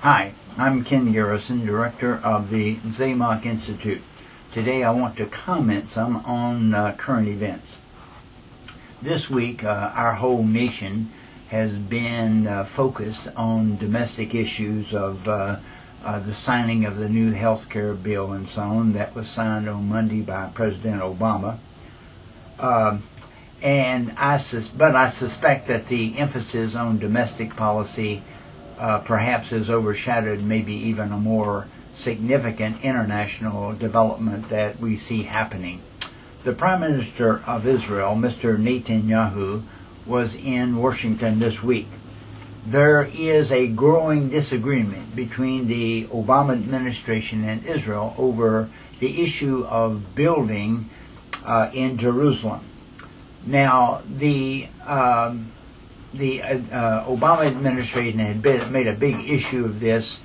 Hi, I'm Ken Garrison, Director of the Zamok Institute. Today I want to comment some on current events. This week our whole nation has been focused on domestic issues of the signing of the new health care bill and so on that was signed on Monday by President Obama. But I suspect that the emphasis on domestic policy perhaps has overshadowed maybe even a more significant international development that we see happening. The Prime Minister of Israel, Mr. Netanyahu, was in Washington this week. There is a growing disagreement between the Obama administration and Israel over the issue of building in Jerusalem. Now, the Obama administration had made a big issue of this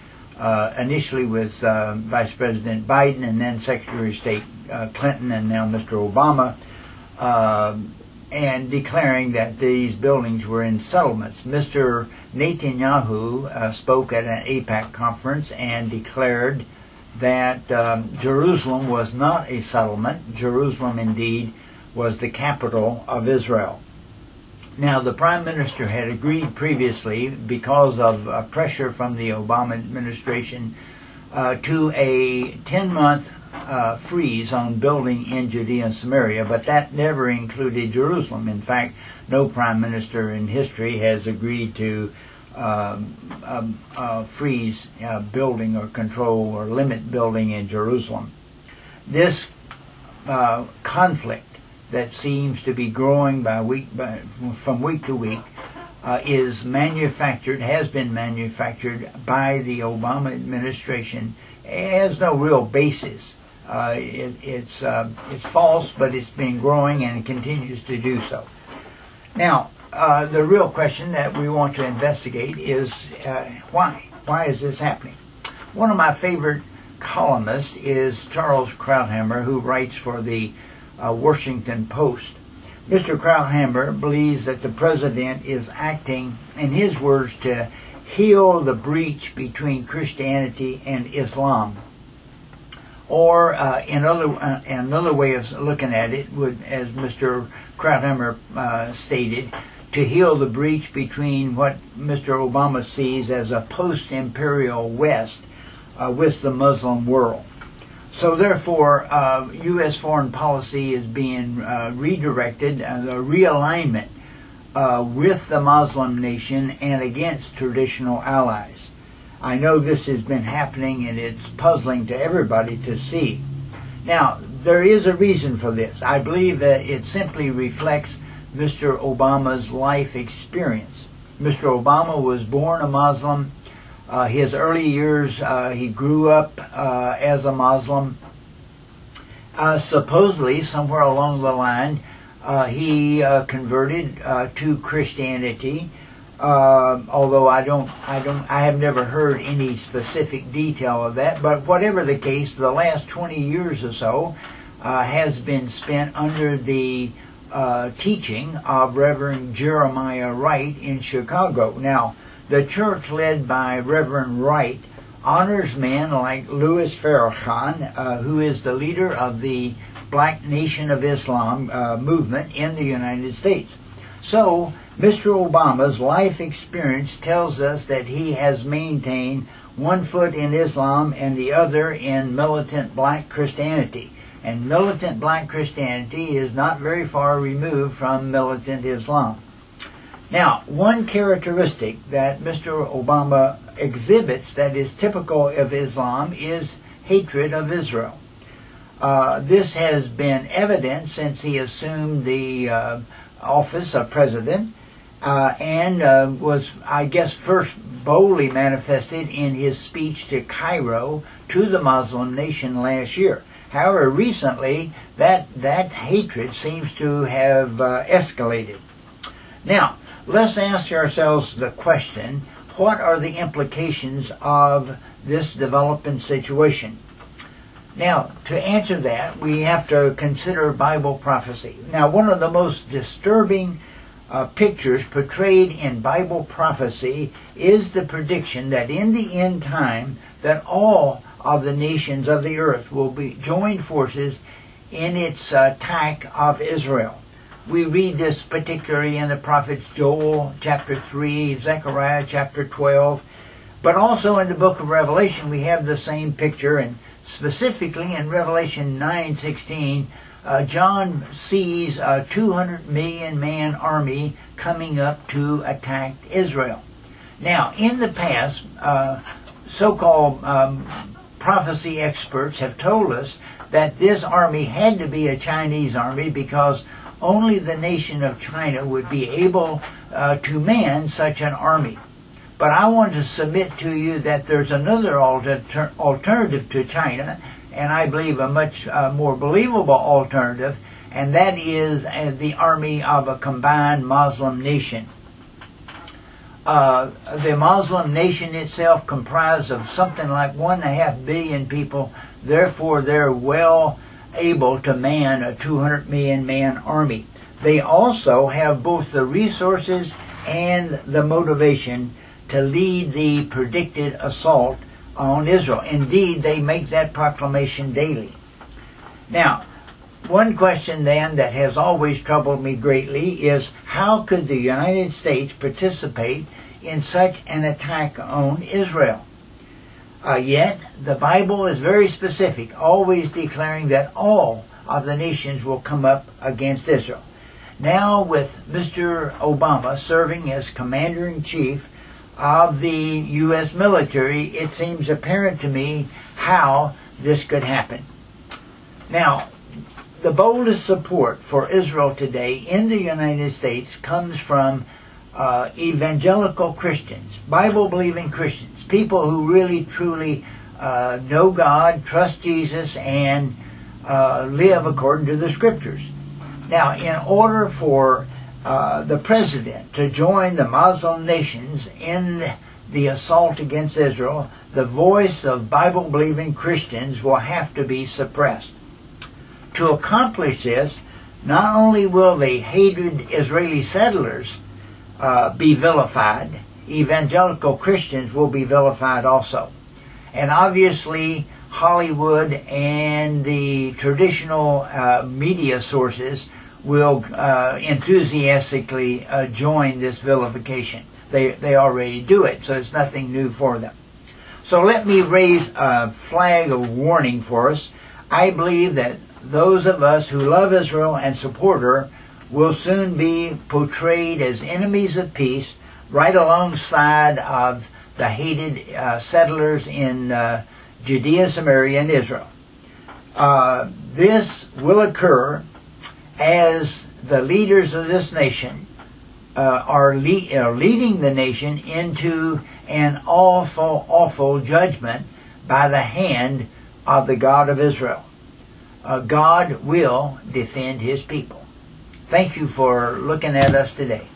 initially with Vice President Biden and then Secretary of State Clinton and now Mr. Obama, and declaring that these buildings were in settlements. Mr. Netanyahu spoke at an AIPAC conference and declared that Jerusalem was not a settlement. Jerusalem indeed was the capital of Israel. Now, the Prime Minister had agreed previously, because of pressure from the Obama administration, to a 10-month freeze on building in Judea and Samaria, but that never included Jerusalem. In fact, no Prime Minister in history has agreed to freeze building or control or limit building in Jerusalem. This conflict that seems to be growing from week to week has been manufactured by the Obama administration. It has no real basis. It's false, but it's been growing and continues to do so. Now, the real question that we want to investigate is why? Why is this happening? One of my favorite columnists is Charles Krauthammer, who writes for the Washington Post. Mr. Krauthammer believes that the president is acting, in his words, to heal the breach between Christianity and Islam. Or another way of looking at it would, as Mr. Krauthammer stated, to heal the breach between what Mr. Obama sees as a post-imperial West with the Muslim world. So therefore, U.S. foreign policy is being redirected, the realignment with the Muslim nation and against traditional allies. I know this has been happening and it's puzzling to everybody to see. Now, there is a reason for this. I believe that it simply reflects Mr. Obama's life experience. Mr. Obama was born a Muslim. His early years, he grew up as a Muslim. Supposedly, somewhere along the line, he converted to Christianity. Although I have never heard any specific detail of that. But whatever the case, the last 20 years or so has been spent under the teaching of Reverend Jeremiah Wright in Chicago. Now, the church led by Reverend Wright honors men like Louis Farrakhan, who is the leader of the Black Nation of Islam movement in the United States. So, Mr. Obama's life experience tells us that he has maintained one foot in Islam and the other in militant black Christianity. And militant black Christianity is not very far removed from militant Islam. Now, one characteristic that Mr. Obama exhibits that is typical of Islam is hatred of Israel. This has been evident since he assumed the office of president and was, I guess, first boldly manifested in his speech to Cairo to the Muslim nation last year. However, recently, that hatred seems to have escalated. Now, let's ask ourselves the question, what are the implications of this developing situation? Now, to answer that, we have to consider Bible prophecy. Now, one of the most disturbing pictures portrayed in Bible prophecy is the prediction that in the end time that all of the nations of the earth will be join forces in its attack of Israel. We read this particularly in the prophets Joel chapter 3, Zechariah chapter 12, but also in the book of Revelation we have the same picture, and specifically in Revelation 9:16, John sees a 200 million man army coming up to attack Israel. Now, in the past, so-called prophecy experts have told us that this army had to be a Chinese army because only the nation of China would be able to man such an army. But I want to submit to you that there's another alternative to China, and I believe a much more believable alternative, and that is the army of a combined Muslim nation. The Muslim nation itself comprised of something like 1.5 billion people, therefore they're well able to man a 200 million man army. They also have both the resources and the motivation to lead the predicted assault on Israel. Indeed, they make that proclamation daily. Now, one question then that has always troubled me greatly is how could the United States participate in such an attack on Israel? Yet, the Bible is very specific, always declaring that all of the nations will come up against Israel. Now, with Mr. Obama serving as Commander-in-Chief of the U.S. military, it seems apparent to me how this could happen. Now, the boldest support for Israel today in the United States comes from evangelical Christians, Bible-believing Christians, people who really, truly know God, trust Jesus, and live according to the Scriptures. Now, in order for the president to join the Muslim nations in the assault against Israel, the voice of Bible-believing Christians will have to be suppressed. To accomplish this, not only will the hated Israeli settlers be vilified, evangelical Christians will be vilified also. And obviously, Hollywood and the traditional media sources will enthusiastically join this vilification. They already do it, so it's nothing new for them. So let me raise a flag of warning for us. I believe that those of us who love Israel and support her will soon be portrayed as enemies of peace right alongside of the hated settlers in Judea, Samaria, and Israel. This will occur as the leaders of this nation are leading the nation into an awful, awful judgment by the hand of the God of Israel. God will defend His people. Thank you for looking at us today.